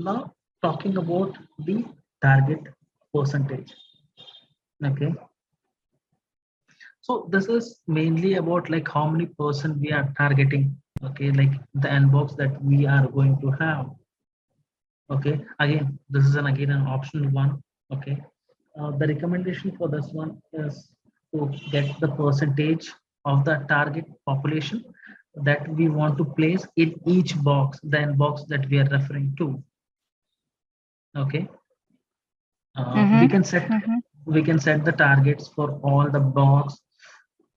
Now talking about the target percentage. Okay, so this is mainly about like how many person we are targeting. Okay, like the inbox that we are going to have. Okay, again, this is again an optional one. Okay, the recommendation for this one is to get the percentage of the target population that we want to place in each box, the inbox that we are referring to. Okay, Mm-hmm. Mm-hmm. we can set the targets for all the box.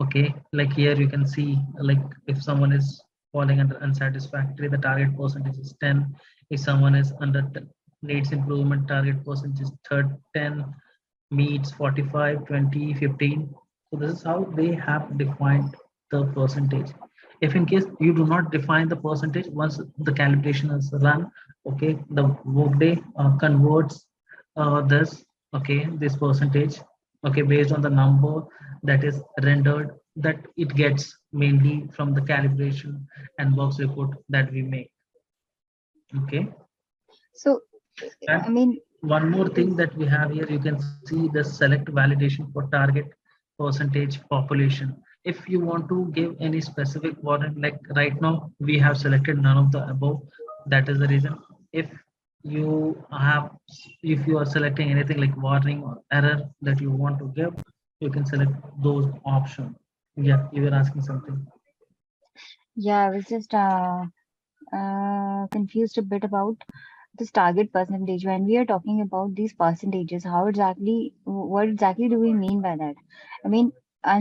Okay, like here you can see, like if someone is falling under unsatisfactory, the target percentage is 10. If someone is under needs improvement, target percentage is 10, meets 45, 20, 15. So this is how they have defined the percentage. If in case you do not define the percentage, once the calibration is run, okay, the workday converts this, okay, this percentage, okay, based on the number that is rendered, that it gets mainly from the calibration and box report that we make. Okay, So, and I mean, one more thing is that we have here, you can see the select validation for target percentage population. If you want to give any specific warning, like right now we have selected none of the above. That is the reason. If you have, if you are selecting anything like warning or error that you want to give, you can select those options. Yeah, you were asking something. yeah, I was just confused a bit about this target percentage. When we are talking about these percentages, how exactly, what exactly do we mean by that? I mean,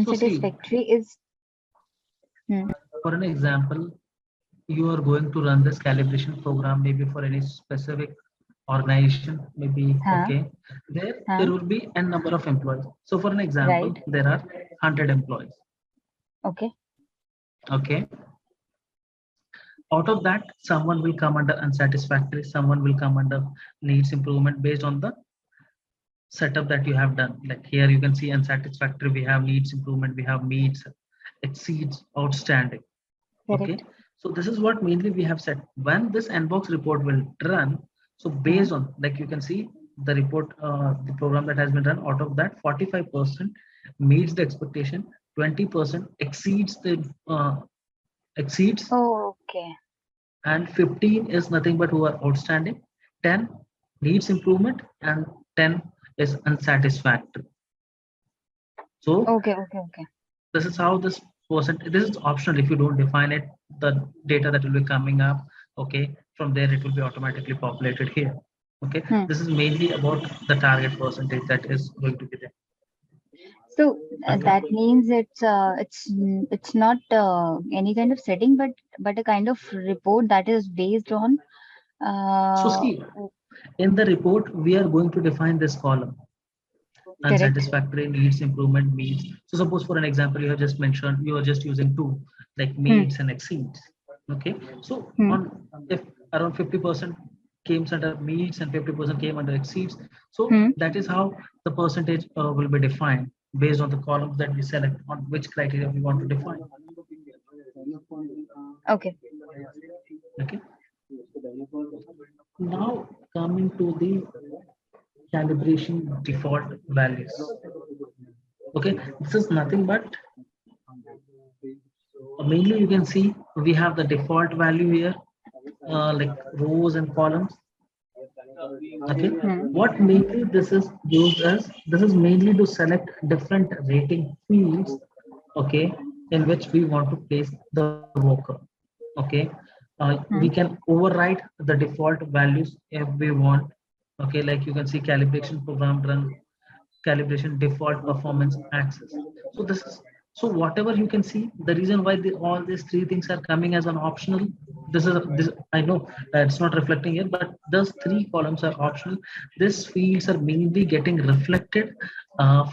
So see, unsatisfactory is, hmm, for an example, you are going to run this calibration program maybe for any specific organization, maybe. huh, Okay, there huh, will be n number of employees. So for an example, right, there are 100 employees. okay, Okay, out of that someone will come under unsatisfactory, someone will come under needs improvement based on the setup that you have done. Like here you can see unsatisfactory, we have needs improvement, we have meets, exceeds, outstanding. Okay, correct. so this is what mainly we have said when this inbox report will run. So Hmm. based on, like you can see the report, the program that has been run, out of that 45% meets the expectation, 20% exceeds the exceeds, Oh, okay, and 15 is nothing but who are outstanding, 10 needs improvement, and 10 is unsatisfactory. So okay, okay, okay. this is how this percent, this is optional. If you don't define it, the data that will be coming up, okay, from there it will be automatically populated here. Okay, Hmm. this is mainly about the target percentage that is going to be there. So Okay, that means it's not any kind of setting, but a kind of report that is based on so uh, see, in the report we are going to define this column: correct. unsatisfactory, needs improvement, meets. So suppose for an example, you have just mentioned you are just using two, like Hmm. meets and exceeds. Okay, so Hmm. on, if around 50% came under meets and 50% came under exceeds, so Hmm. that is how the percentage will be defined based on the columns that we select on which criteria we want to define. Okay. Okay, now coming to the calibration default values. Okay, this is nothing but mainly you can see we have the default value here, like rows and columns. Okay, Hmm. what mainly this is used as, this is mainly to select different rating fields. Okay, in which we want to place the worker. Okay, we Hmm. can override the default values if we want. Okay, like you can see calibration program run, calibration default performance access. So this is, so whatever you can see, the reason why all these three things are coming as an optional, this is this, I know it's not reflecting here, but those three columns are optional. These fields are mainly getting reflected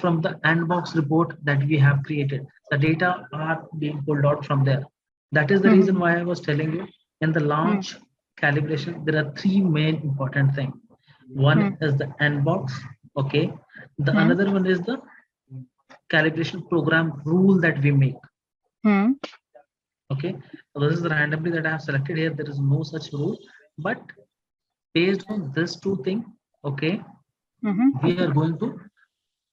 from the inbox report that we have created. The data are being pulled out from there. That is the Hmm. reason why I was telling you in the Hmm. launch calibration there are three main important things. One Hmm. is the inbox. Okay, the Hmm. another one is the calibration program rule that we make. Hmm. Okay, so this is randomly that I have selected here. There is no such rule, but Based on this two things, okay, we are Okay. going to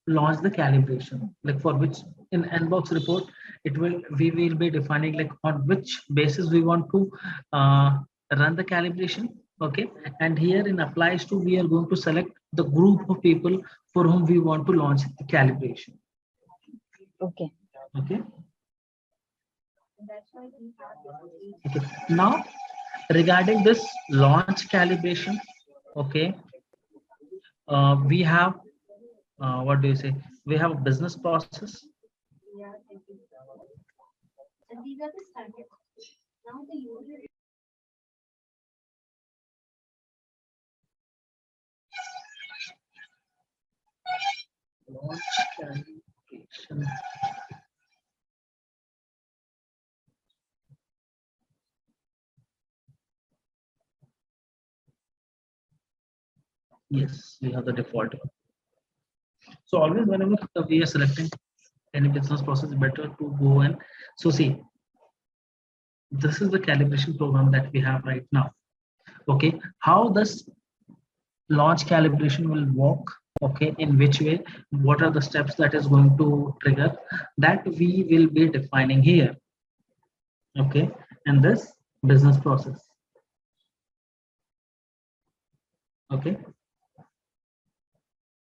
launch the calibration, like for which in nbox report it will we will be defining like on which basis we want to uh, run the calibration. Okay, and here in applies to we are going to select the group of people for whom we want to launch the calibration. Okay. Okay, okay, now regarding this launch calibration, okay, we have what do you say, we have a business process. Launch calibration. Yes, we have the default. So always whenever we are selecting any business process, better to go and so see, this is the calibration program that we have right now. Okay, how this launch calibration will work? Okay, in which way? What are the steps that is going to trigger? That we will be defining here. Okay, and this business process. Okay,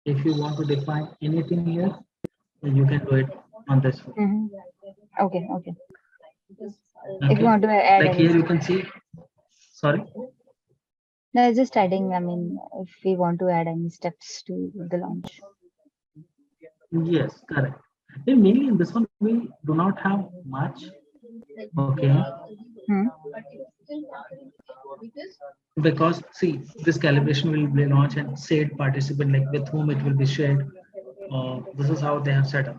if you want to define anything here, you can do it on this one. Okay. Okay. If you Okay, want to add like here you anything. can see. Sorry. No, it's just adding, I mean, if we want to add any steps to the launch. Yes, correct. And mainly in this one, we do not have much. Okay, Hmm. because see, this calibration will be launched and said participant like with whom it will be shared. This is how they have set up.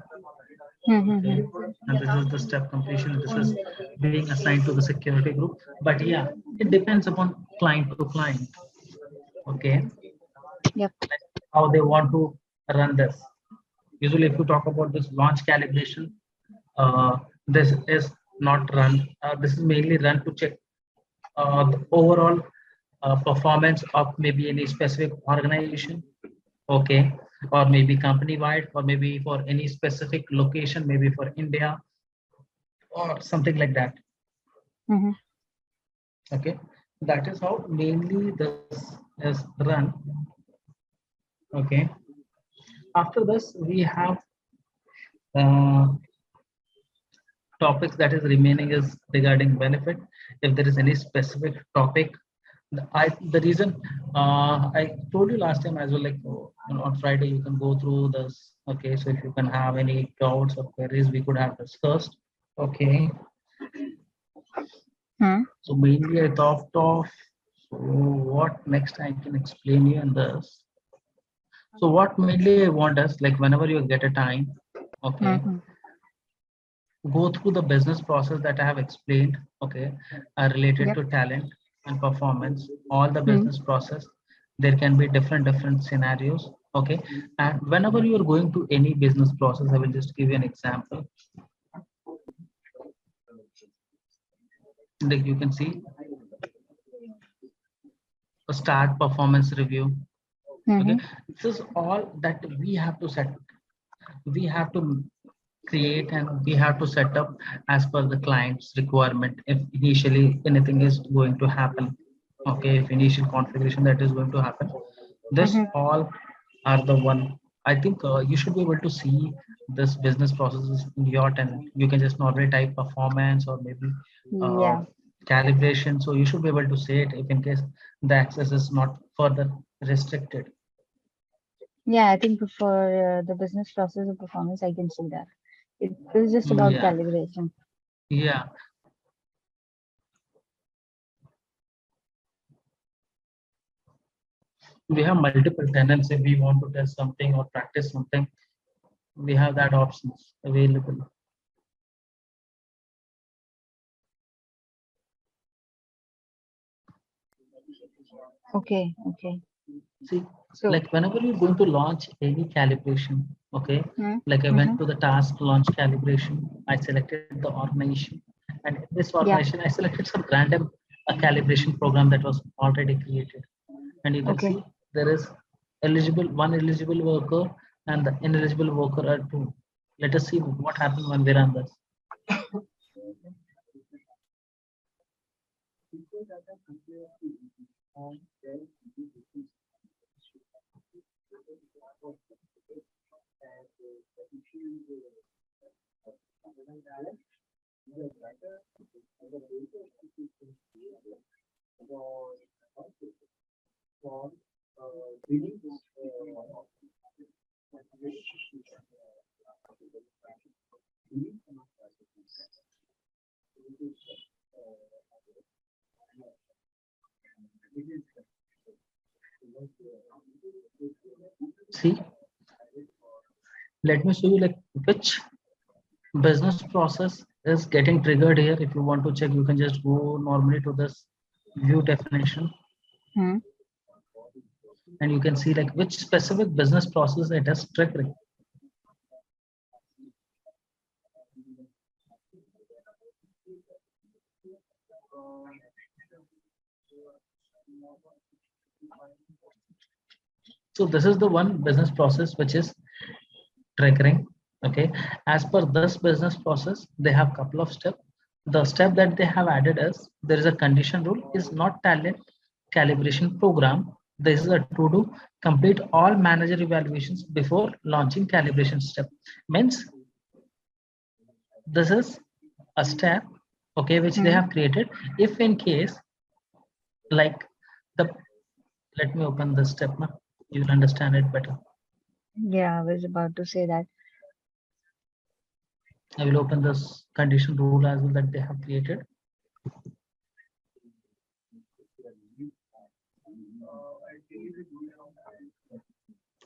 Okay, and this is the step completion. This is being assigned to the security group. But yeah, it depends upon client to client. Okay, Yep. how they want to run this. Usually, if you talk about this launch calibration, this is not run. This is mainly run to check the overall performance of maybe any specific organization, okay, or maybe company wide, or maybe for any specific location, maybe for India or something like that. Hmm. Okay, that is how mainly this is run. Okay, after this we have uh, topics that is remaining is regarding benefit. If there is any specific topic, the reason I told you last time as well, like on Friday you can go through this. Okay, so if you can have any doubts or queries, we could have discussed. Okay, Hmm. so mainly I thought of so what next I can explain you in this. So what mainly I want is like whenever you get a time, okay, Hmm. go through the business process that I have explained, okay, related Yep. to talent and performance, all the Hmm. business process. There can be different scenarios, okay. And whenever you are going to any business process, I will just give you an example. Like you can see a start performance review, okay. Hmm. This is all that we have to set. We have to create and we have to set up as per the client's requirement if initially anything is going to happen. Okay, if initial configuration that is going to happen, this Hmm. all are the one. I think you should be able to see this business processes in your tenant. You can just normally type performance or maybe uh, Yeah. calibration, so you should be able to say it if in case the access is not further restricted. Yeah, I think for the business process of performance, I can see that. It is just about Yeah, calibration. yeah, we have multiple tenants. If we want to test something or practice something, we have that options available. Okay. Okay. See, So. like whenever you're going to launch any calibration, okay, Hmm. like I Hmm. went to the task launch calibration, I selected the organization, and in this Yeah. organization, I selected some random calibration program that was already created. and you can Okay. see there is eligible one eligible worker and the ineligible worker are two. Let us see what happened when we run this. See, let me show you like which business process is getting triggered here. If you want to check, you can just go normally to this view definition, Hmm. and you can see like which specific business process it is triggering. So this is the one business process which is triggering. Okay, as per this business process they have couple of steps. The step that they have added is there is a condition rule is not talent calibration program. This is a to do complete all manager evaluations before launching calibration step. Means this is a step, okay, which they Hmm. have created. If in case like the, let me open this step now, you'll understand it better. Yeah, I was about to say that. I will open this condition rule as well that they have created.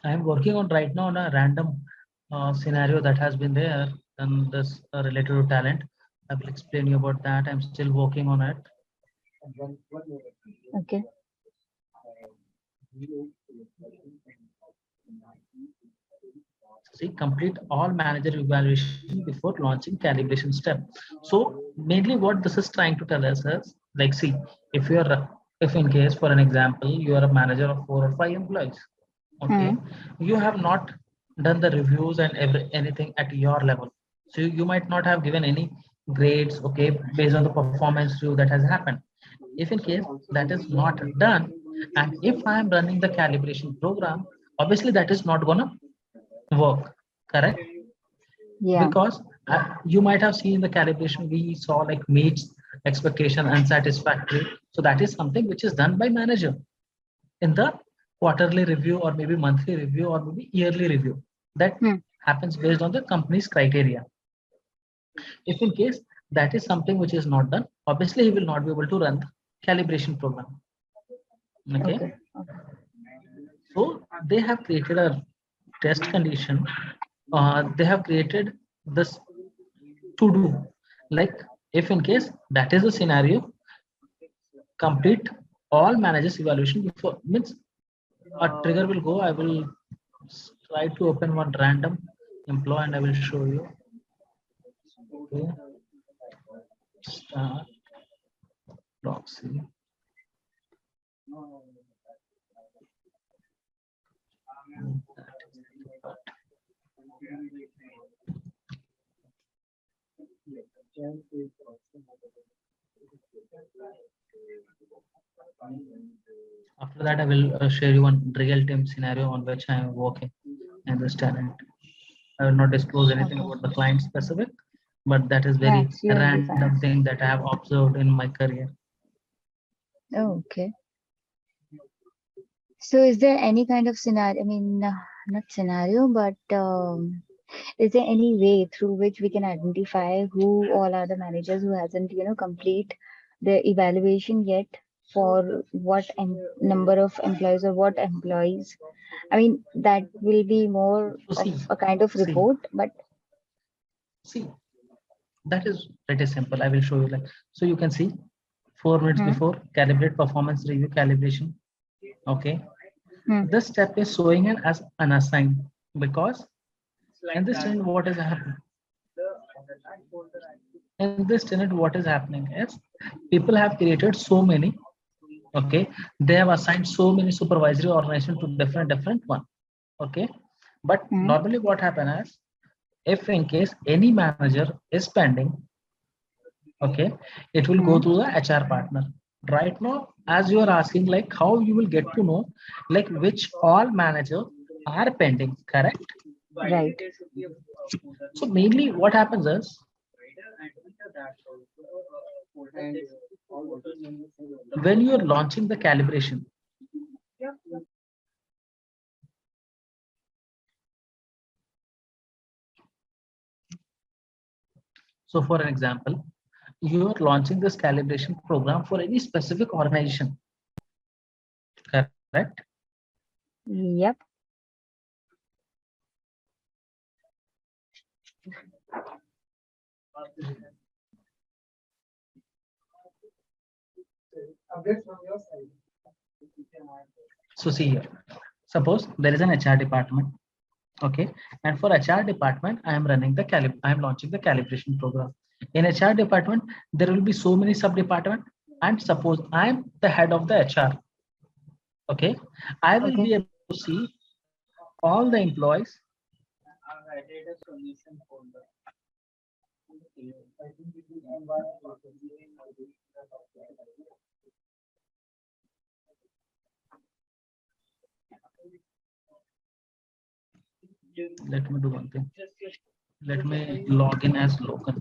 I am working on right now on a random scenario that has been there and this related to talent. I will explain you about that. I'm still working on it. Okay. See, complete all manager evaluation before launching calibration step. So mainly what this is trying to tell us is like, see, if you are, if in case for an example, you are a manager of 4 or 5 employees, okay, Hmm. you have not done the reviews and anything at your level. So you might not have given any grades, okay, based on the performance review that has happened. If in case that is not done, and if I am running the calibration program, obviously that is not gonna work, correct? Yeah. Because you might have seen the calibration we saw like meets expectation unsatisfactory. So that is something which is done by manager in the quarterly review or maybe monthly review or maybe yearly review that Hmm. happens based on the company's criteria. If in case that is something which is not done, obviously he will not be able to run the calibration program. Okay, Okay. Okay. so they have created a test condition. They have created this to do, like if in case that is the scenario, complete all managers evaluation before, means a trigger will go. I will try to open one random employee and I will show you. Okay, start proxy. That is the part. After that I will share you one real time scenario on which I am working in this talent. I will not disclose anything Okay. about the client specific, but that is Yeah, very it's usually random fine. thing that I have observed in my career. Oh, okay. So, is there any kind of scenario? I mean, not scenario, but is there any way through which we can identify who all are the managers who hasn't, complete the evaluation yet for what number of employees or what employees? I mean, that will be more So of see, a kind of see, report, but see, that is pretty simple. I will show you like, so you can see 4 minutes hmm, before calibrate performance review calibration. Okay, hmm, this step is showing it as unassigned because in this tenant what is happening, in this tenant what is happening is people have created so many, Okay, they have assigned so many supervisory organization to different one. Okay, but Hmm. normally what happen is, if in case any manager is pending, okay, it will go Hmm. to the HR partner. Right now, as you are asking, like how you will get to know like which all manager are pending, correct? Right. So mainly what happens is, when you are launching the calibration, so for an example, you are launching this calibration program for any specific organization, correct? Yep. So see here, suppose there is an HR department, okay, and for HR department I am running the I am launching the calibration program. In HR department there will be so many sub department, and suppose I am the head of the HR, okay, I will Okay. be able to see all the employees. Let me do one thing, let me log in as local.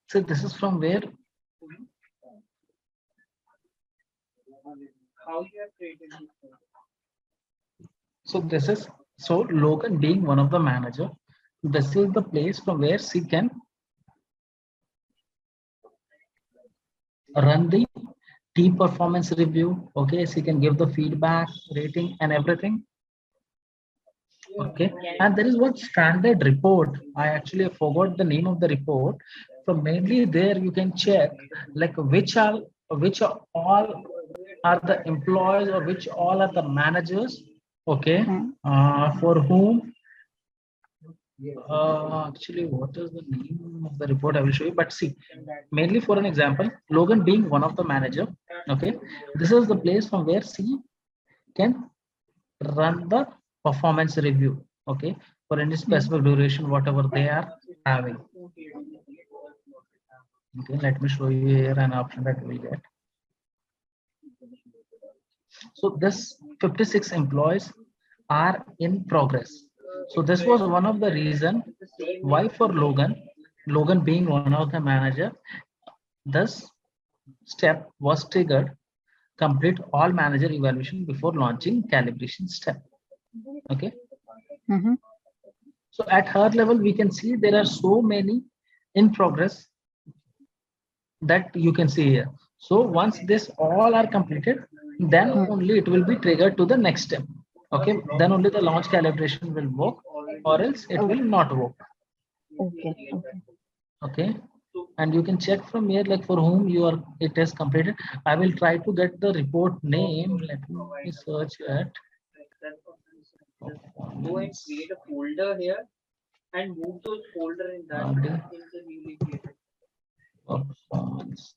So this is from where, so this is, so Logan being one of the manager, this is the place from where she can run the team performance review. Okay, she can give the feedback, rating and everything. Okay, and there is one standard report, I actually forgot the name of the report. So mainly there you can check like which are all are the employees, or which all are the managers, okay, Hmm. for whom, actually, what is the name of the report? I will show you. But see, mainly for an example, Logan being one of the manager. Okay, this is the place from where she can run the performance review. Okay, for any Hmm. specific duration, whatever they are having. Okay, let me show you here an option that we will get. So this 56 employees are in progress. So this was one of the reason why for Logan being one of the manager, this step was triggered. Complete all manager evaluation before launching calibration step. Okay. Hmm. So at her level, we can see there are so many in progress that you can see here. So once this all are completed, then Hmm. only it will be triggered to the next step. Okay, then only the launch calibration will work, or else it Oh, will not work. okay. Okay. Okay, and you can check from here like for whom you are it is completed. I will try to get the report name. Let me search it. Performance. Performance.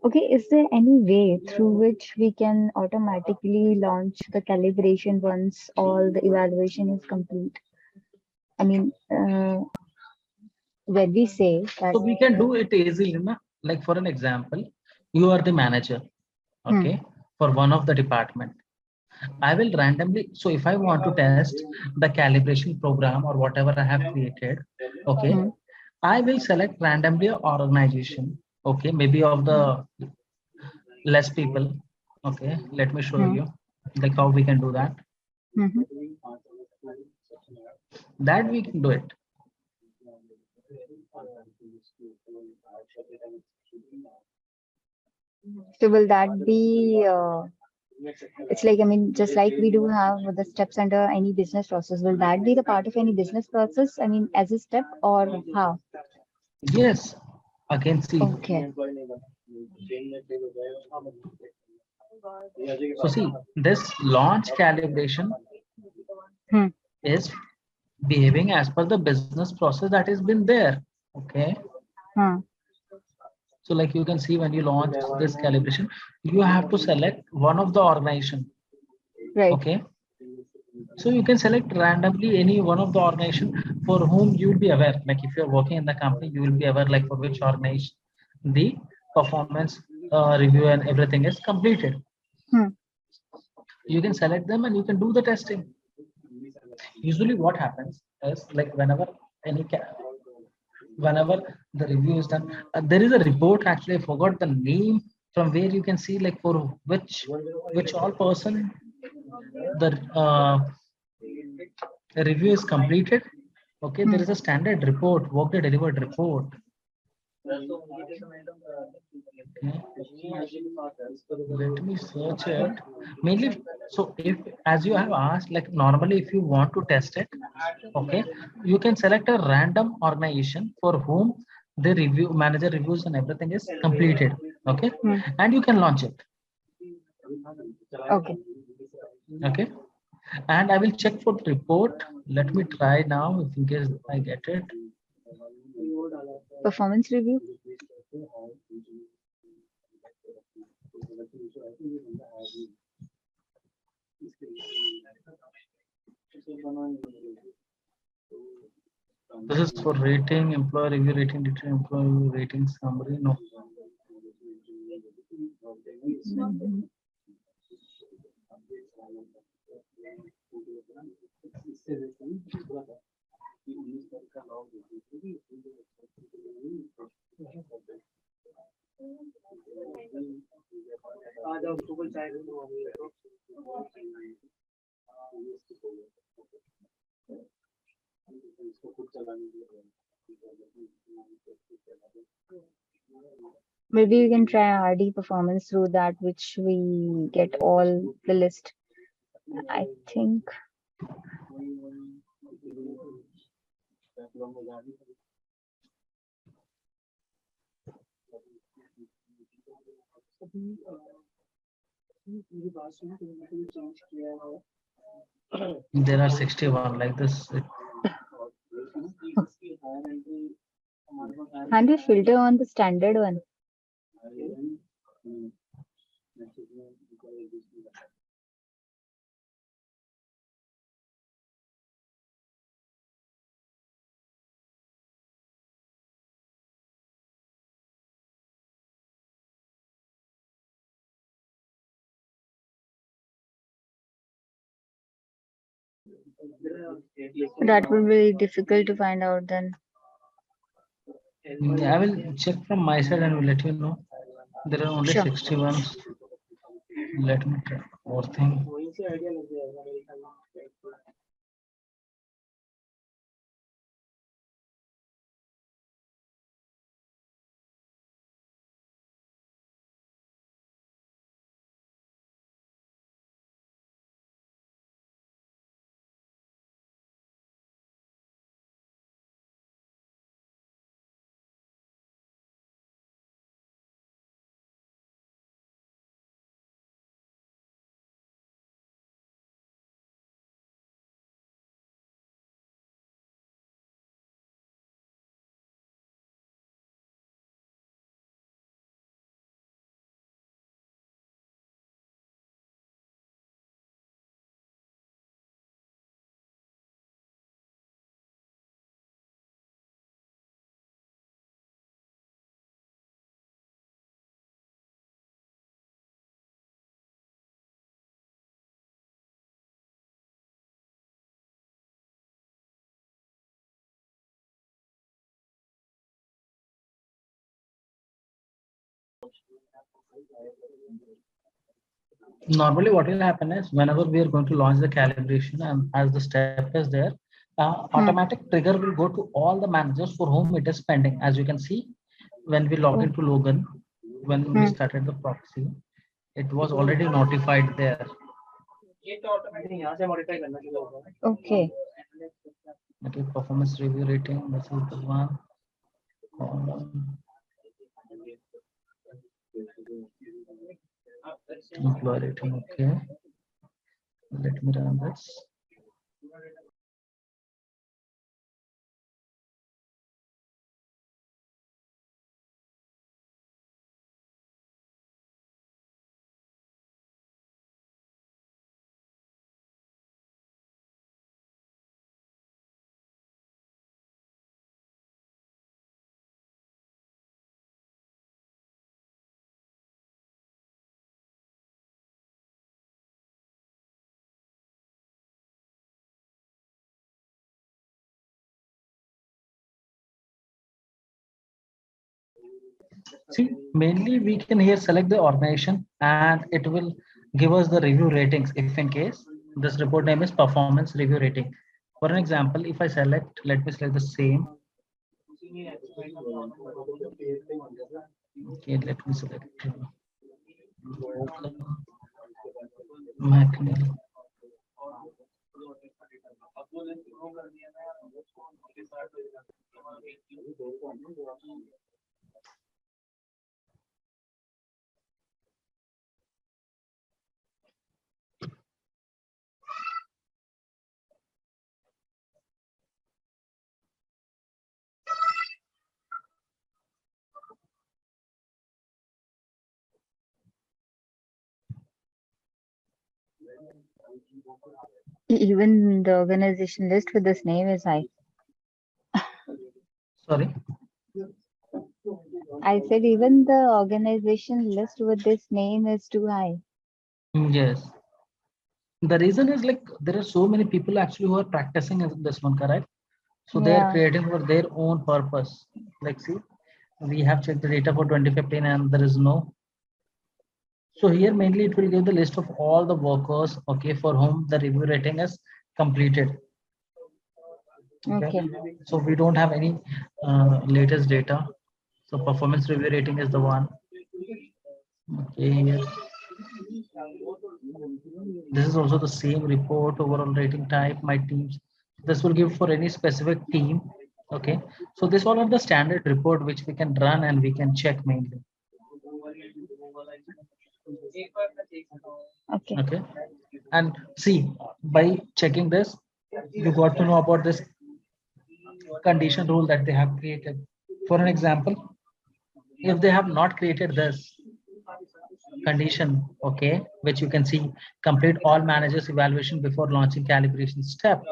Okay, is there any way through which we can automatically launch the calibration once all the evaluation is complete? I mean, when we say that, So we can do it easily, na? Like for an example, you are the manager, hmm, okay, for one of the department. I will randomly, so if I want to test the calibration program or whatever I have created, okay, hmm, I will select randomly a organization, okay, maybe of hmm, the less people, okay. Let me show hmm, you like how we can do that. hmm. That we can do it. So will that be, it's like, I mean, just like we do have the steps under any business process, will that be the part of any business process? I mean, as a step or how? Yes. Again, see. Okay. So see, this launch calibration Hmm, is behaving as per the business process that has been there. Okay. hmm, So like you can see when you launch this calibration, you have to select one of the organization. right. Okay. So you can select randomly any one of the organization for whom you will be aware. Like if you're working in the company, you will be aware like for which organization the performance review and everything is completed. Hmm, You can select them and you can do the testing. Usually what happens is like any whenever the review is done, there is a report, actually I forgot the name, from where you can see like for which all person the review is completed. Okay, there hmm. is a standard report, Workday delivered report. Okay. Let me search it. Mainly, so if, as you have asked, like normally if you want to test it, okay, you can select a random organization for whom the review manager reviews and everything is completed. Okay, Hmm. and you can launch it. Okay. Okay, and I will check for the report. Let me try now if in case I get it. Performance review. This is for rating, employee review, rating detail, employee rating summary. No. Mhm. Maybe we can try RD performance through that, which we get all the list. I think There are 61 like this. can we filter on the standard one? That will be difficult to find out then. I will check from my side and will let you know. There are only Sure. 61. Let me try more thing. Normally what will happen is whenever we are going to launch the calibration and as the step is there, Hmm. automatic trigger will go to all the managers for whom it is pending. As you can see, when we log Oh. into login, when we Hmm. started the proxy, it was already notified there. Okay. Okay, performance review rating, this is the one. Column, employee rating, okay. Let me run this. See, mainly we can here select the organization and it will give us the review ratings if in case this report name is performance review rating. For an example, if I select, let me select the same. Okay, let me select McNeil. Even the organization list with this name is high. Sorry. I said even the organization list with this name is too high. Yes. The reason is like there are so many people actually who are practicing this one, correct? So they are Yeah. creating for their own purpose. Like, see, we have checked the data for 2015 and there is no. So here mainly it will give the list of all the workers, okay, for whom the review rating is completed. Okay, Okay. so we don't have any latest data. So performance review rating is the one. Okay, here this is also the same report overall rating type, my teams. This will give for any specific team. Okay, so this all are the standard report which we can run and we can check mainly. Okay. Okay, and see, by checking this, you got to know about this condition rule that they have created. For an example, if they have not created this condition, okay, which you can see, complete all managers evaluation before launching calibration step.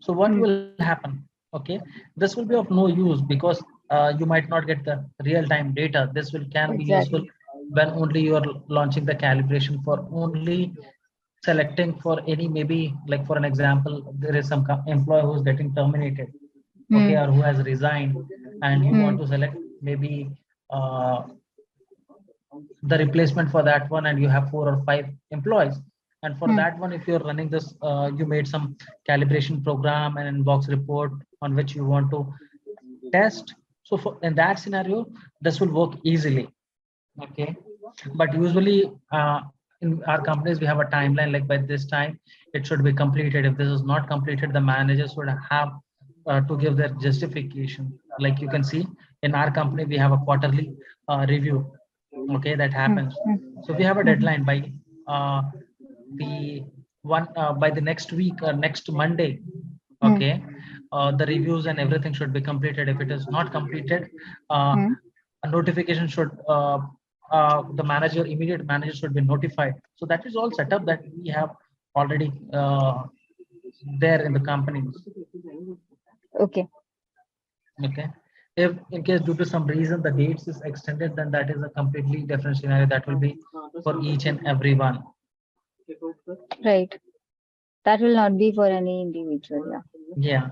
So what Hmm. will happen? Okay, this will be of no use because you might not get the real time data. This will can be useful Exactly. when only you are launching the calibration for only selecting for any, maybe like for an example, there is some employee who's getting terminated, okay, Hmm. or who has resigned, and you Hmm. want to select maybe uh, the replacement for that one, and you have 4 or 5 employees, and for Hmm. that one if you're running this, you made some calibration program and inbox report on which you want to test. So for in that scenario this will work easily. Okay, but usually in our companies we have a timeline, like by this time it should be completed. If this is not completed, the managers would have to give their justification. Like you can see in our company we have a quarterly review, okay, that Hmm. happens. Hmm. So we have a Hmm. deadline by uh, the by the next week or next Monday, Hmm. okay. The reviews and everything should be completed. If it is not completed, uh, Hmm. a notification should the manager, immediate manager should be notified. So that is all set up that we have already there in the companies. Okay. Okay, if in case due to some reason the dates is extended, then that is a completely different scenario. That will be for each and every one. Right. That will not be for any individual. Yeah. Yeah.